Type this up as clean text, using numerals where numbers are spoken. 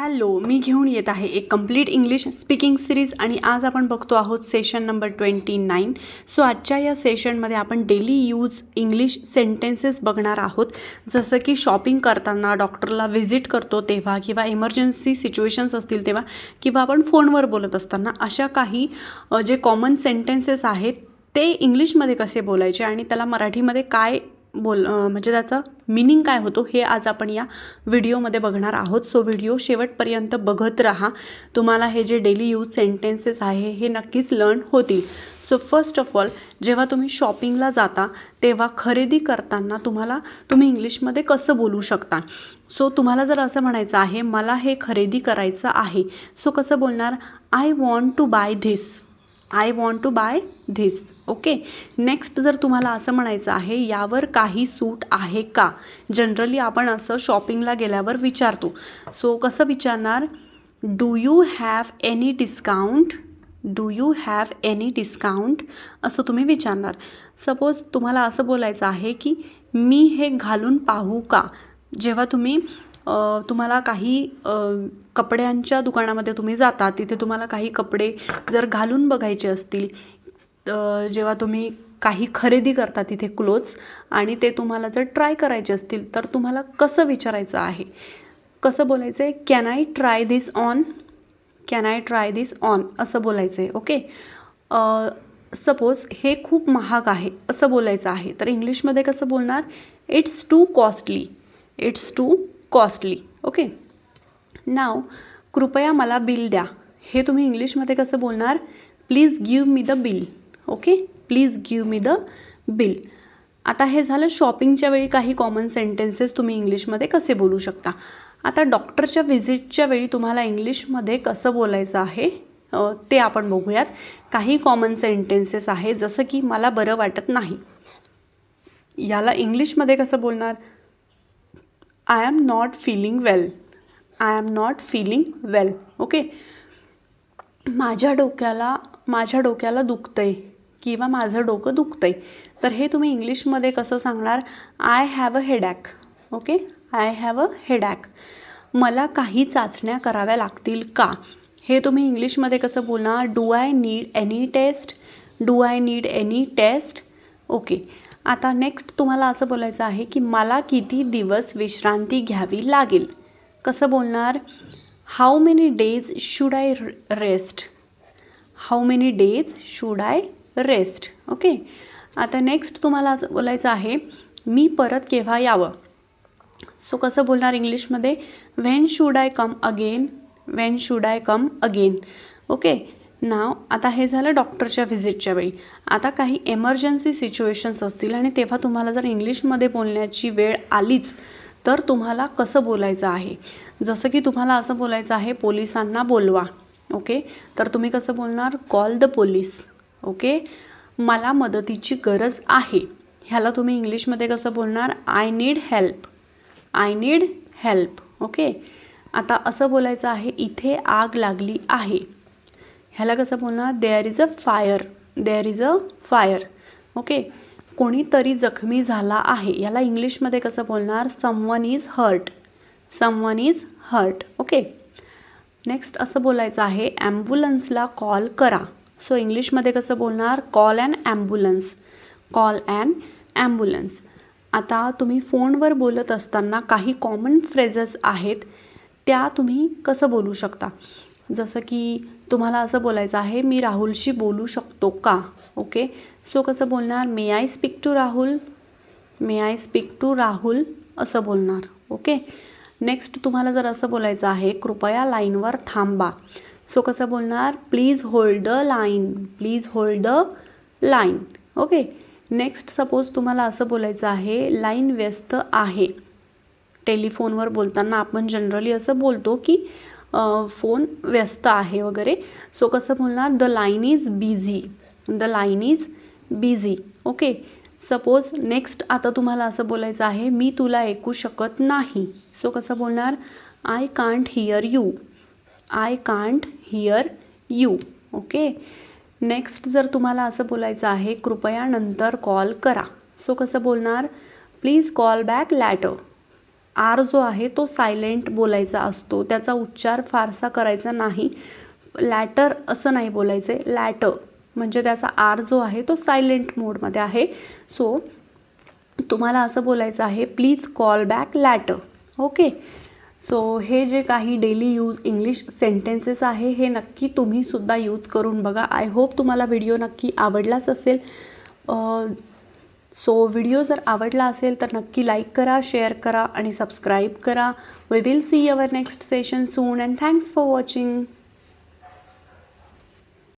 Hello, मी घेऊन येत आहे एक कंप्लीट इंग्लिश स्पीकिंग सिरीज आणि आज आपण बघतो आहोत सेशन नंबर 29. सो आजच्या या सेशनमध्ये आपण डेली यूज इंग्लिश सेंटेन्सेस बघणार आहोत. जसं की शॉपिंग करताना, डॉक्टरला व्हिजिट करतो तेव्हा, किंवा इमर्जन्सी सिच्युएशन्स असतील तेव्हा, किंवा आपण फोनवर बोलत असताना अशा काही जे कॉमन सेंटेन्सेस आहेत ते इंग्लिशमध्ये कसे बोलायचे आणि त्याला मराठीमध्ये काय म्हणजे त्याचा मीनिंग काय होतो हे आज आपण या व्हिडिओमध्ये बघणार आहोत. सो व्हिडिओ शेवटपर्यंत बघत राहा. तुम्हाला हे जे डेली यूज सेंटेन्सेस आहे हे नक्कीच लर्न होतील. सो फर्स्ट ऑफ ऑल, जेव्हा तुम्ही शॉपिंगला जाता तेव्हा खरेदी करताना तुम्ही इंग्लिशमध्ये कसं बोलू शकता. सो तुम्हाला जर असं म्हणायचं आहे मला हे खरेदी करायचं आहे, सो कसं बोलणार? I want to buy this. I want to buy this. Okay. Next, जर तुम्हाला असं म्हणायचं आहे यावर काही सूट आहे का. जनरली आपण असं शॉपिंगला गेल्यावर विचारतो. सो कसं विचारणार? Do you have any discount. Do you have any discount असं तुम्ही विचारणार. सपोज तुम्हाला असं बोलायचं आहे की मी हे घालून पाहू का. जेव्हा तुम्हाला काही कपड्यांच्या दुकानामध्ये तुम्ही जाता, तिथे तुम्हाला काही कपडे जर घालून बघायचे असतील, जेव्हा तुम्ही काही खरेदी करता तिथे क्लोथ्स, आणि ते तुम्हाला जर ट्राय करायचे असतील तर तुम्हाला कसं विचारायचं आहे, कसं बोलायचं आहे? Can I try this on. Can I try this on असं बोलायचं आहे. ओके. सपोज हे खूप महाग आहे असं बोलायचं आहे, तर इंग्लिशमध्ये कसं बोलणार? It's too costly. It's too costly. Okay. नाव, कृपया मला बिल द्या. हे तुम्ही इंग्लिशमध्ये कसं बोलणार? Please give me the bill. Okay. Please give me the bill. आता हे झालं शॉपिंगच्या वेळी काही कॉमन सेंटेन्सेस तुम्ही इंग्लिशमध्ये कसे बोलू शकता. आता डॉक्टरच्या व्हिजिटच्या वेळी तुम्हाला इंग्लिशमध्ये कसं बोलायचं आहे ते आपण बघूयात. काही कॉमन सेंटेन्सेस आहे, जसं की मला बरं वाटत नाही. याला इंग्लिशमध्ये कसं बोलणार? I am not feeling well. I am not feeling well. Okay. माझ्या डोक्याला दुखतंय किंवा माझं डोकं दुखतंय, तर हे तुम्ही इंग्लिशमध्ये कसं सांगणार? I have a headache. Okay. I have a headache. मला काही चाचण्या कराव्या लागतील का. हे तुम्ही इंग्लिशमध्ये कसं बोलणार? Do I need any test. Do I need any test. Okay. आता नेक्स्ट तुम्हाला असं बोलायचं आहे की मला किती दिवस विश्रांती घ्यावी लागेल. कसं बोलणार? How many days should I rest. How many days should I rest. Okay. आता नेक्स्ट तुम्हाला असं बोलायचं आहे मी परत केव्हा यावं. सो कसं बोलणार इंग्लिशमध्ये? When should I come again. When should I come again. Okay. नाव, आता हे झालं डॉक्टरच्या व्हिजिटच्या वेळी. आता काही एमर्जन्सी सिच्युएशन्स असतील आणि तेव्हा तुम्हाला जर इंग्लिशमध्ये बोलण्याची वेळ आलीच तर तुम्हाला कसं बोलायचं आहे. जसं की तुम्हाला असं बोलायचं आहे पोलिसांना बोलवा. ओके. तर तुम्ही कसं बोलणार? Call the police. ओके. मला मदतीची गरज आहे. ह्याला तुम्ही इंग्लिशमध्ये कसं बोलणार? I need help. I need help. Okay. आता असं बोलायचं आहे इथे आग लागली आहे. ह्याला कसं बोलणार? There is a fire. There is a fire. Okay. कोणीतरी जखमी झाला आहे. याला इंग्लिशमध्ये कसं बोलणार? Someone is hurt. Someone is hurt. Okay. Next असं बोलायचं आहे ॲम्ब्युलन्सला कॉल करा. सो इंग्लिशमध्ये कसं बोलणार? Call an ambulance. Call an ambulance. आता तुम्ही फोनवर बोलत असताना काही कॉमन फ्रेजेस आहेत, त्या तुम्ही कसं बोलू शकता. जसं की तुम्हाला असं बोलायचं आहे मी राहुलशी बोलू शकतो का. ओके. सो कसं बोलणार? May I speak to Rahul. May I speak to Rahul असं बोलणार. ओके. नेक्स्ट तुम्हाला जर असं बोलायचं आहे कृपया लाईनवर थांबा. सो कसं बोलणार? Please hold the line. Please hold the line. Okay. Next suppose तुम्हाला असं बोलायचं आहे लाईन व्यस्त आहे. टेलिफोनवर बोलताना आपण जनरली असं बोलतो की फोन व्यस्त आहे वगैरे. सो कसं बोलणार? The line is busy. The line is busy. Okay. Suppose next आता तुम्हाला असं बोलायचं आहे मी तुला ऐकू शकत नाही. सो कसं बोलणार? I can't hear you. I can't hear you. Okay. Next जर तुम्हाला असं बोलायचं आहे कृपया नंतर कॉल करा. सो कसं बोलणार? Please call back later. आर जो आहे तो सायलेंट बोलायचा असतो, त्याचा उच्चार फारसा करायचा नाही. लॅटर असं नाही बोलायचं आहे, लॅटर म्हणजे त्याचा आर जो आहे तो सायलेंट मोडमध्ये आहे. सो तुम्हाला असं बोलायचं आहे, please call back later. Okay. So हे जे काही डेली यूज इंग्लिश सेंटेन्सेस आहे हे नक्की तुम्हीसुद्धा यूज करून बघा. आय होप तुम्हाला व्हिडिओ नक्की आवडलाच असेल. सो व्हिडिओ जर आवडला असेल तर नक्की लाईक करा, शेअर करा आणि सबस्क्राईब करा. We will see our next session soon and thanks for watching.